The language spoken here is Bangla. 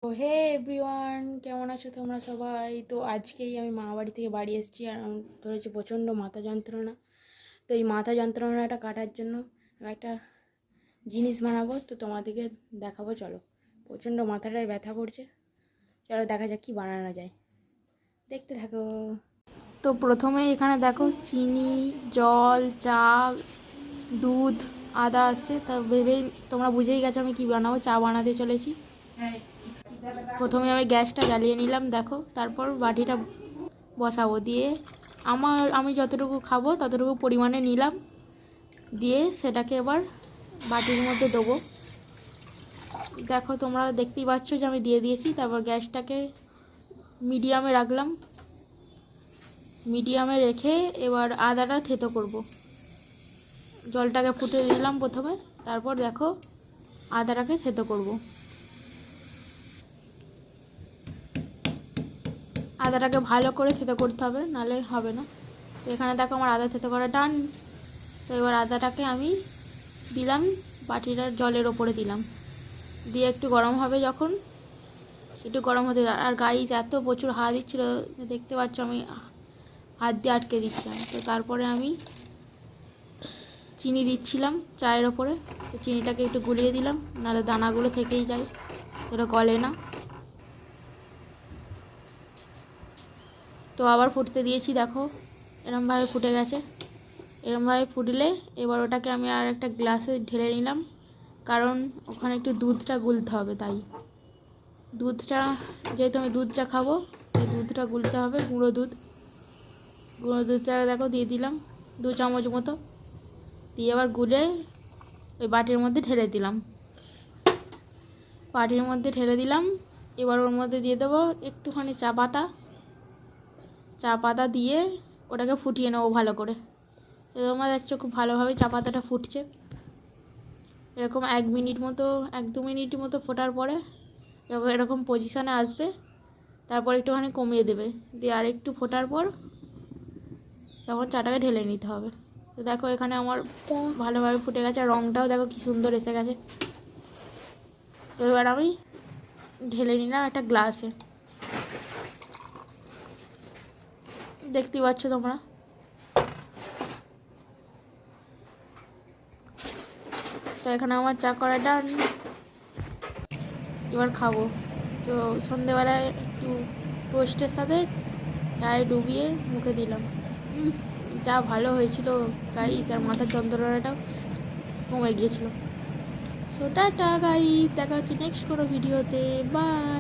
তো হে এভরিওয়ান, কেমন আছো তোমরা সবাই? তো আজকেই আমি মা বাড়ি থেকে বাড়ি এসেছি আর আমার ধরেছে প্রচণ্ড মাথা যন্ত্রণা। তো এই মাথা যন্ত্রণাটা কাটার জন্য আমি একটা জিনিস বানাবো, তো তোমাদেরকে দেখাবো। চলো, প্রচণ্ড মাথাটায় ব্যথা করছে, চলো দেখা যাক কী বানানো যায়, দেখতে থাকো। তো প্রথমে এখানে দেখো চিনি, জল, চা, দুধ, আদা আসছে, তা ভেবেই তোমরা বুঝেই গেছো আমি কী বানাবো। চা বানাতে চলেছি। প্রথমে আমি গ্যাসটা জ্বালিয়ে নিলাম, দেখো, তারপর বাটিটা বসাবো, দিয়ে আমি যতটুকু খাবো ততটুকু পরিমাণে নিলাম, দিয়ে সেটাকে এবার বাটির মধ্যে দেবো। দেখো তোমরা দেখতেই পাচ্ছ যে আমি দিয়ে দিয়েছি। তারপর গ্যাসটাকে মিডিয়ামে রাখলাম, মিডিয়ামে রেখে এবার আদাটা থেতো করব। জলটাকে ফুটে দিলাম প্রথমে, তারপর দেখো আদাটাকে থেতো করব। আদাটাকে ভালো করে থেতো করতে হবে, নাহলে হবে না। তো এখানে দেখো আমার আদা থেতো করা ডান। তো এবার আদাটাকে আমি দিলাম বাটিটার জলের ওপরে দিলাম, দিয়ে একটু গরম হবে, যখন একটু গরম হতে, আর গাইস এত প্রচুর হাওয়া দিচ্ছিলো, দেখতে পাচ্ছ আমি হাত দিয়ে আটকে দিচ্ছিলাম। তো তারপরে আমি চিনি দিচ্ছিলাম চায়ের ওপরে, তো চিনিটাকে একটু গুলিয়ে দিলাম, নাহলে দানাগুলো থেকেই যায়, এটা গলে না। তো আবার ফুটতে দিয়েছি, দেখো এরমভাবে ফুটে গেছে। এরমভাবে ফুটলে এবার ওটাকে আমি আর একটা গ্লাসে ঢেলে নিলাম, কারণ ওখানে একটু দুধটা গুলতে হবে, তাই দুধটা, যেহেতু আমি দুধ চা খাবো, এই দুধটা গুলতে হবে। গুঁড়ো দুধটা দেখো দিয়ে দিলাম 2 চামচ মতো, দিয়ে আবার গুলে ওই বাটির মধ্যে ঢেলে দিলাম। এবার ওর মধ্যে দিয়ে দেবো একটুখানি চা পাতা দিয়ে ওটাকে ফুটিয়ে নেবো ভালো করে। তোমরা দেখছো খুব ভালোভাবে চা পাতাটা ফুটছে। এরকম 1-2 মিনিট মতো ফোটার পরে যখন এরকম পজিশানে আসবে, তারপর একটুখানি কমিয়ে দেবে, দিয়ে আর একটু ফোটার পর তখন চাটাকে ঢেলে নিতে হবে। তো দেখো এখানে আমার ভালোভাবে ফুটে গেছে, রঙটাও দেখো কি সুন্দর এসে গেছে। তো এবার আমি ঢেলে নিলাম একটা গ্লাসে, দেখতেই পাচ্ছ তোমরা। তো এখানে আমার চা করা ডান, এবার খাবো। তো সন্ধেবেলায় একটু টোস্টের সাথে চায়ে ডুবিয়ে মুখে দিলাম। যা ভালো হয়েছিল গাইস, আর মাথার যন্ত্রণাটাও কমে গিয়েছিল। সো টাটা গাইস, দেখা হচ্ছে নেক্সট কোনো ভিডিওতে, বাই।